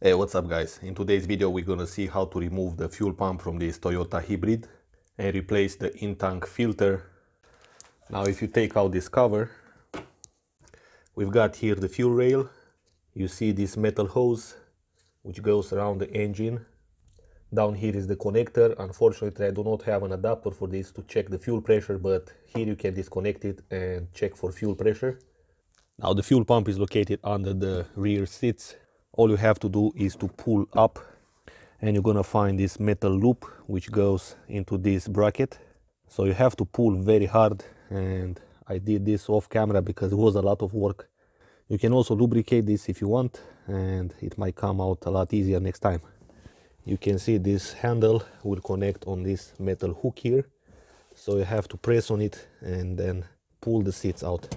Hey, what's up guys? In today's video we're gonna see how to remove the fuel pump from this Toyota Hybrid and replace the in-tank filter. Now if you take out this cover, we've got here the fuel rail. You see this metal hose which goes around the engine. Down here is the connector. Unfortunately I do not have an adapter for this to check the fuel pressure, but here you can disconnect it and check for fuel pressure. Now the fuel pump is located under the rear seats. All you have to do is to pull up and you're gonna find this metal loop which goes into this bracket. So you have to pull very hard, and I did this off camera because it was a lot of work. You can also lubricate this if you want, and it might come out a lot easier next time. You can see this handle will connect on this metal hook here, so you have to press on it and then pull the seats out.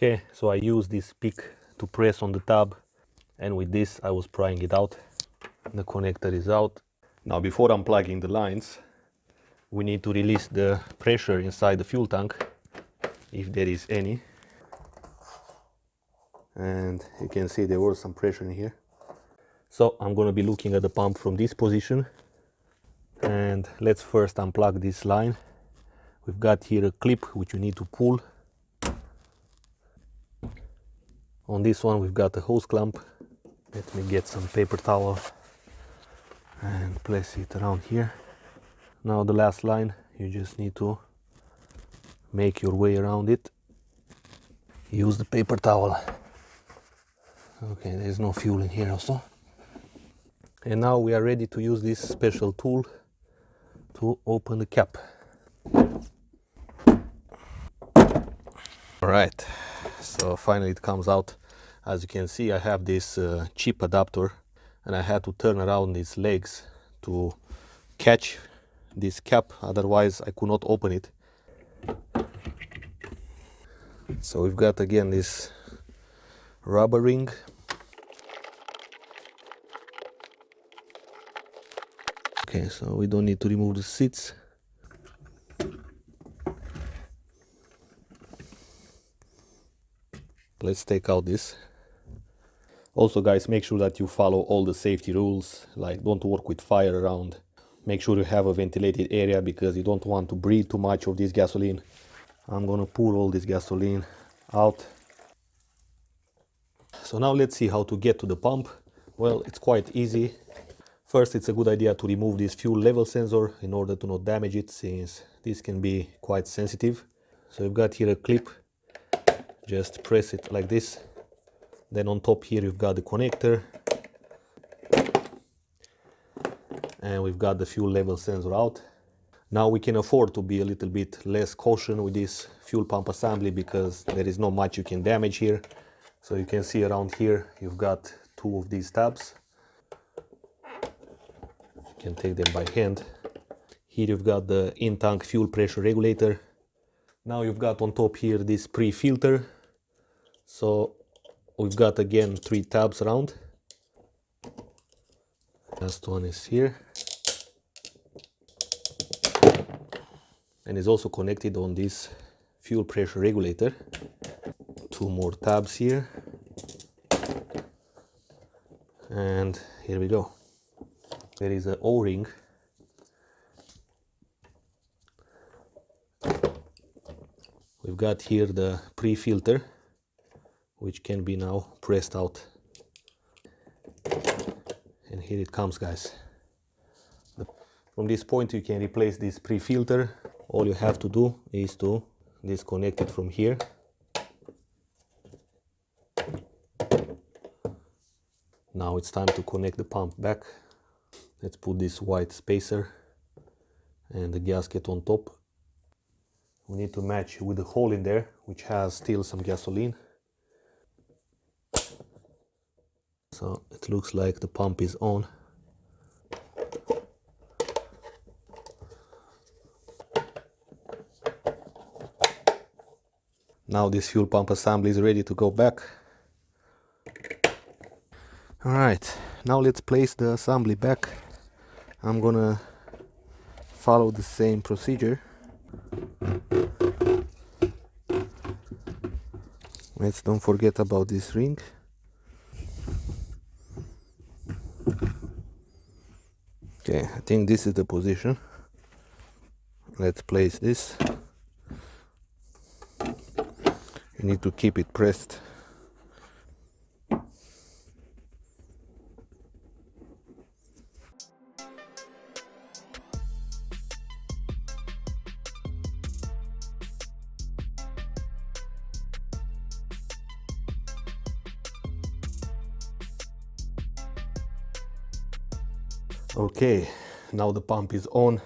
Okay, so I use this pick to press on the tab, and with this I was prying it out. The connector is out. Now before unplugging the lines, we need to release the pressure inside the fuel tank, if there is any. And you can see there was some pressure in here. So I'm going to be looking at the pump from this position. And let's first unplug this line. We've got here a clip which you need to pull. On this one we've got a hose clamp. Let me get some paper towel and place it around here. Now the last line, you just need to make your way around it. Use the paper towel. Okay, there's no fuel in here also. And now we are ready to use this special tool to open the cap. Alright, so finally it comes out. As you can see, I have this cheap adapter, and I had to turn around these legs to catch this cap, otherwise I could not open it. So we've got again this rubber ring. Okay, so we don't need to remove the seats. Let's take out this. Also guys, make sure that you follow all the safety rules, like don't work with fire around. Make sure you have a ventilated area because you don't want to breathe too much of this gasoline. I'm gonna pour all this gasoline out. So now let's see how to get to the pump. Well, it's quite easy. First, it's a good idea to remove this fuel level sensor in order to not damage it, since this can be quite sensitive. So you've got here a clip. Just press it like this. Then on top here you've got the connector. And we've got the fuel level sensor out. Now we can afford to be a little bit less cautious with this fuel pump assembly because there is not much you can damage here. So you can see around here you've got two of these tabs. You can take them by hand. Here you've got the in-tank fuel pressure regulator. Now you've got on top here this pre-filter. So we've got again three tabs around. Last one is here. And is also connected on this fuel pressure regulator. Two more tabs here. And here we go. There is an O-ring. We've got here the pre-filter, which can be now pressed out. And here it comes, guys. From this point you can replace this pre-filter. All you have to do is to disconnect it from here. Now it's time to connect the pump back. Let's put this white spacer and the gasket on top. We need to match with the hole in there, which has still some gasoline. So it looks like the pump is on. Now this fuel pump assembly is ready to go back. Alright, now let's place the assembly back. I'm gonna follow the same procedure. Let's don't forget about this ring. Okay, I think this is the position. Let's place this. You need to keep it pressed. Okay, now the pump is on,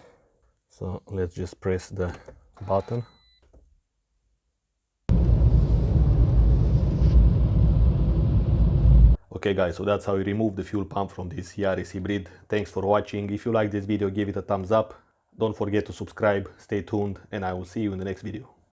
so let's just press the button. Okay guys, so that's how you remove the fuel pump from this Yaris Hybrid. Thanks for watching. If you like this video, give it a thumbs up. Don't forget to subscribe, stay tuned, and I will see you in the next video.